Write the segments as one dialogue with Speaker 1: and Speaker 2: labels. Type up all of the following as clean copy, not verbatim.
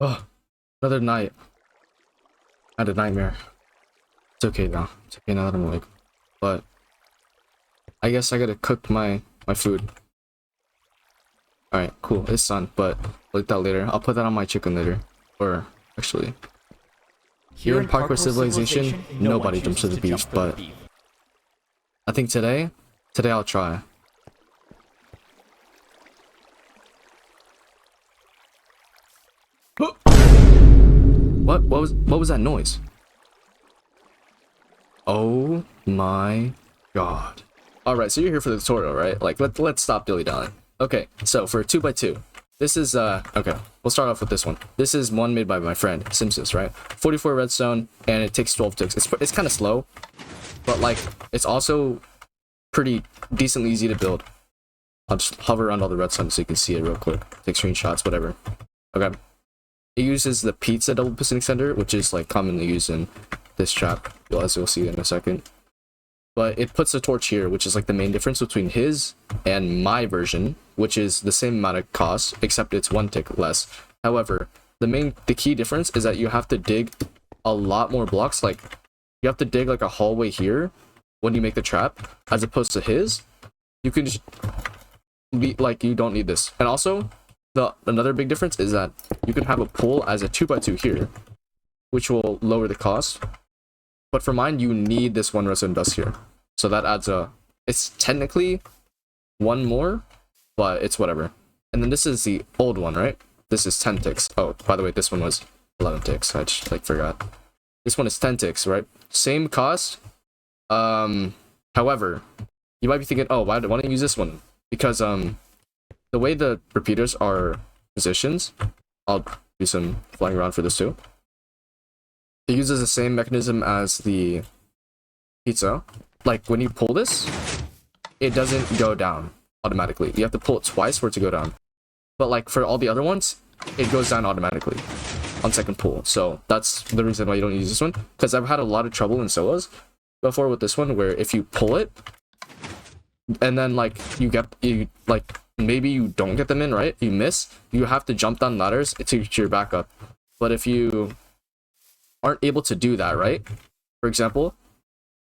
Speaker 1: Oh, another night. I had a nightmare. It's okay now. It's okay now that I'm awake. But I guess I gotta cook my food. Alright, cool. It's sun, but we'll eat that later. I'll put that on my chicken later. Or actually, here in Parkour Civilization, nobody jumps to the beach, but I think today I'll try. What was that noise? Oh my god. Alright, so you're here for the tutorial, right? Like, let's stop dilly-dallying. Okay, so for a 2x2, this is, okay, we'll start off with this one. This is one made by my friend, Simsus, right? 44 redstone, and it takes 12 ticks. It's kind of slow, but, like, it's also pretty decently easy to build. I'll just hover around all the redstone so you can see it real quick. Take screenshots, whatever. Okay. It uses the pizza double piston extender, which is, like, commonly used in this trap, as you'll see in a second. But it puts a torch here, which is like the main difference between his and my version, which is the same amount of cost, except it's 1 tick less. However, the key difference is that you have to dig a lot more blocks. Like, you have to dig like a hallway here when you make the trap, as opposed to his. You can just be like, you don't need this. And also, another big difference is that you can have a pull as a 2x2 here, which will lower the cost. But for mine, you need this 1 redstone dust here. So that adds it's technically 1 more, but it's whatever. And then this is the old one, right? This is 10 ticks. Oh, by the way, this one was 11 ticks. I just, like, forgot. This one is 10 ticks, right? Same cost. However, you might be thinking, oh, why don't you use this one? Because, the way the repeaters are positioned, I'll do some flying around for this too. It uses the same mechanism as the pizza. Like, when you pull this, it doesn't go down automatically. You have to pull it twice for it to go down. But, like, for all the other ones, it goes down automatically on second pull. So that's the reason why you don't use this one. Because I've had a lot of trouble in solos before with this one, where if you pull it, and then, like, maybe you don't get them in, right? You miss, you have to jump down ladders to get your backup. But if you aren't able to do that, right, for example,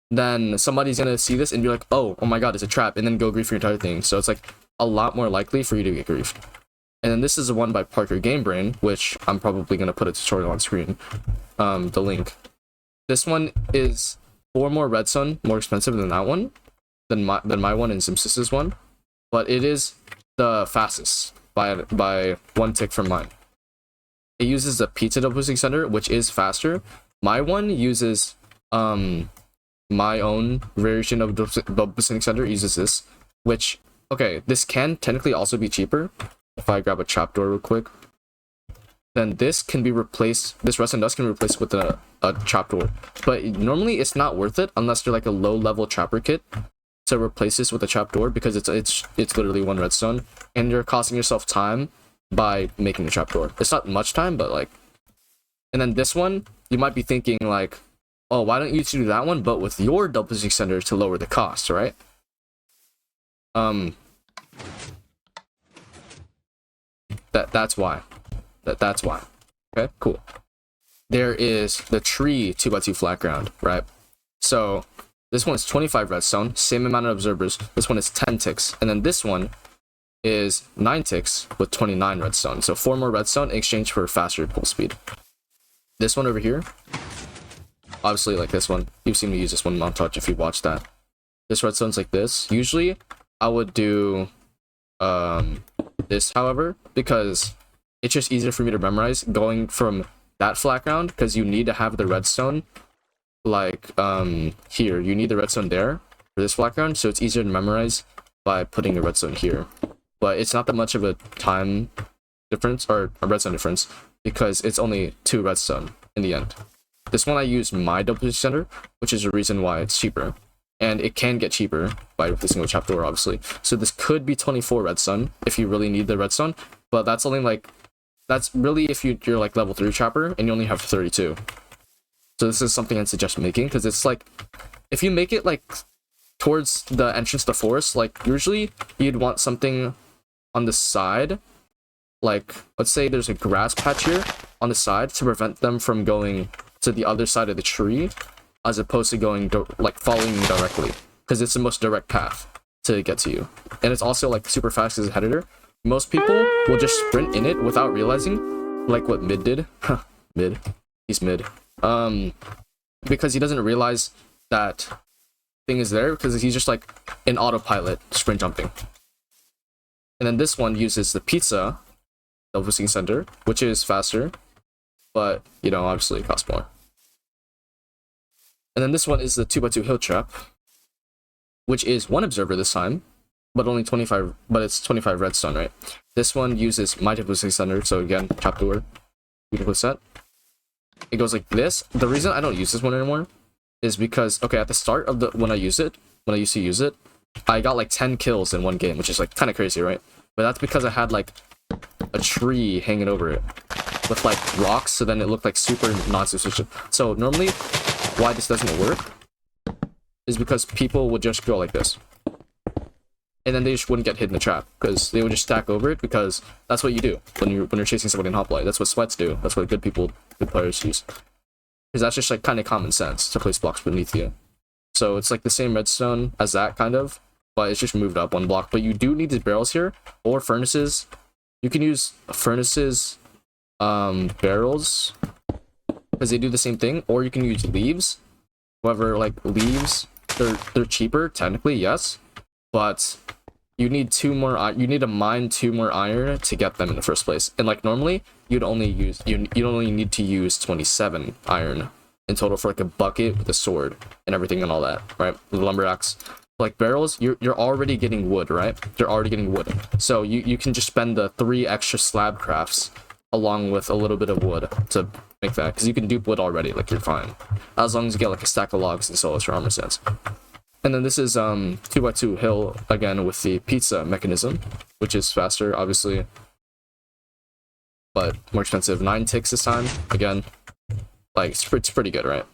Speaker 1: then somebody's gonna see this and be like, oh my god, it's a trap, and then go grief your entire thing. So it's like a lot more likely for you to get griefed. And then this is the one by Parker Game Brain, which I'm probably gonna put a tutorial on screen, the link. This one is 4 more redstone more expensive than that one, than my one and Simsis's one, but it is the fastest by 1 tick from mine. It uses the pizza double piston extender, which is faster. My one uses my own variation of double piston extender, uses this, which, okay, this can technically also be cheaper. If I grab a trapdoor real quick, then this can be replaced, this rust and dust can be replaced with a trapdoor. But normally it's not worth it unless you're like a low level trapper kit to replace this with a trapdoor, because it's literally 1 redstone and you're costing yourself time by making the trapdoor. It's not much time, but like, and then this one, you might be thinking like, oh, why don't you do that one, but with your double piston extender to lower the cost, right? That's why. That's why. Okay, cool. There is the tree 2x2 flat ground, right? So this one is 25 redstone, same amount of observers. This one is 10 ticks, and then this one is 9 ticks with 29 redstone. So 4 more redstone in exchange for faster pull speed. This one over here, obviously, like this one, you've seen me use this one in montage if you watched that. This redstone's like this. Usually I would do this, however, because it's just easier for me to memorize going from that flat ground, because you need to have the redstone like here. You need the redstone there for this flat ground, so it's easier to memorize by putting the redstone here. But it's not that much of a time difference, or a redstone difference, because it's only 2 redstone in the end. This one I use my double piston extender, which is the reason why it's cheaper. And it can get cheaper by replacing with trapdoor, obviously. So this could be 24 redstone if you really need the redstone, but that's only like, that's really if you're like level 3 trapper and you only have 32. So this is something I'd suggest making, because it's like, if you make it like towards the entrance to the forest, like usually you'd want something on the side, like let's say there's a grass patch here, on the side to prevent them from going to the other side of the tree, as opposed to going like following you directly, because it's the most direct path to get to you. And it's also like super fast as a editor. Most people will just sprint in it without realizing, like what Mid did. Mid, he's mid. Because he doesn't realize that thing is there, because he's just like in autopilot sprint jumping. And then this one uses the pizza, the boosting center, which is faster, but you know, obviously it costs more. And then this one is the 2x2 hill trap, which is one observer this time, but only 25, but it's 25 redstone, right? This one uses my boosting center, so again, trapdoor, beautifully set. It goes like this. The reason I don't use this one anymore is because, okay, at the start of when I used to use it, I got like 10 kills in one game, which is like kind of crazy, right? But that's because I had like a tree hanging over it with like rocks, so then it looked like super non-sufficient. So normally, why this doesn't work is because people would just go like this, and then they just wouldn't get hit in the trap, because they would just stack over it, because that's what you do when you're chasing somebody in Hoplite. That's what sweats do. That's what good players use. Because that's just like kind of common sense to place blocks beneath you. So it's like the same redstone as that kind of, but it's just moved up one block. But you do need these barrels here, or furnaces. You can use furnaces, barrels, because they do the same thing, or you can use leaves. However, like leaves, they're cheaper technically, yes, but you need to mine 2 more iron to get them in the first place. And like normally, you'd only need to use 27 iron in total for like a bucket with a sword and everything and all that, right? The lumber axe. Like barrels, you're already getting wood, right? You're already getting wood. So you can just spend the 3 extra slab crafts along with a little bit of wood to make that, because you can dupe wood already, like you're fine. As long as you get like a stack of logs and solos for armor sets. And then this is 2x2 hill again with the pizza mechanism, which is faster, obviously, but more expensive. 9 ticks this time. Again, like it's pretty good, right?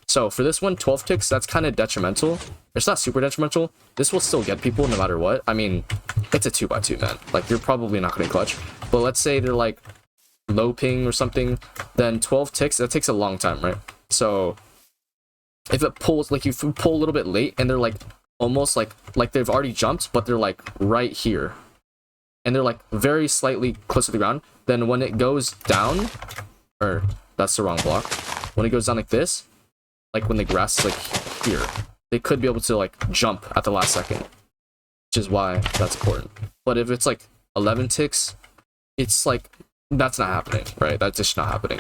Speaker 1: So for this one, 12 ticks, that's kind of detrimental. It's not super detrimental. This will still get people no matter what. I mean, it's a 2x2, man. Like you're probably not going to clutch. But let's say they're like low ping or something, then 12 ticks, that takes a long time, right? So if it pulls, like if you pull a little bit late and they're like almost like they've already jumped, but they're like right here, and they're like very slightly close to the ground, then when it goes down, or that's the wrong block, when it goes down like this, like when the grass is like here, they could be able to like jump at the last second, which is why that's important. But if it's like 11 ticks, it's like that's not happening, right? That's just not happening.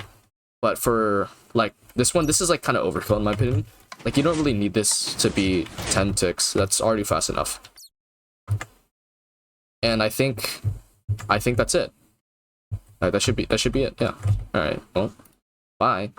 Speaker 1: But for like this one, this is like kind of overkill in my opinion. Like you don't really need this to be 10 ticks. That's already fast enough. And I think that's it. That should be it. Yeah. All right. Well, bye.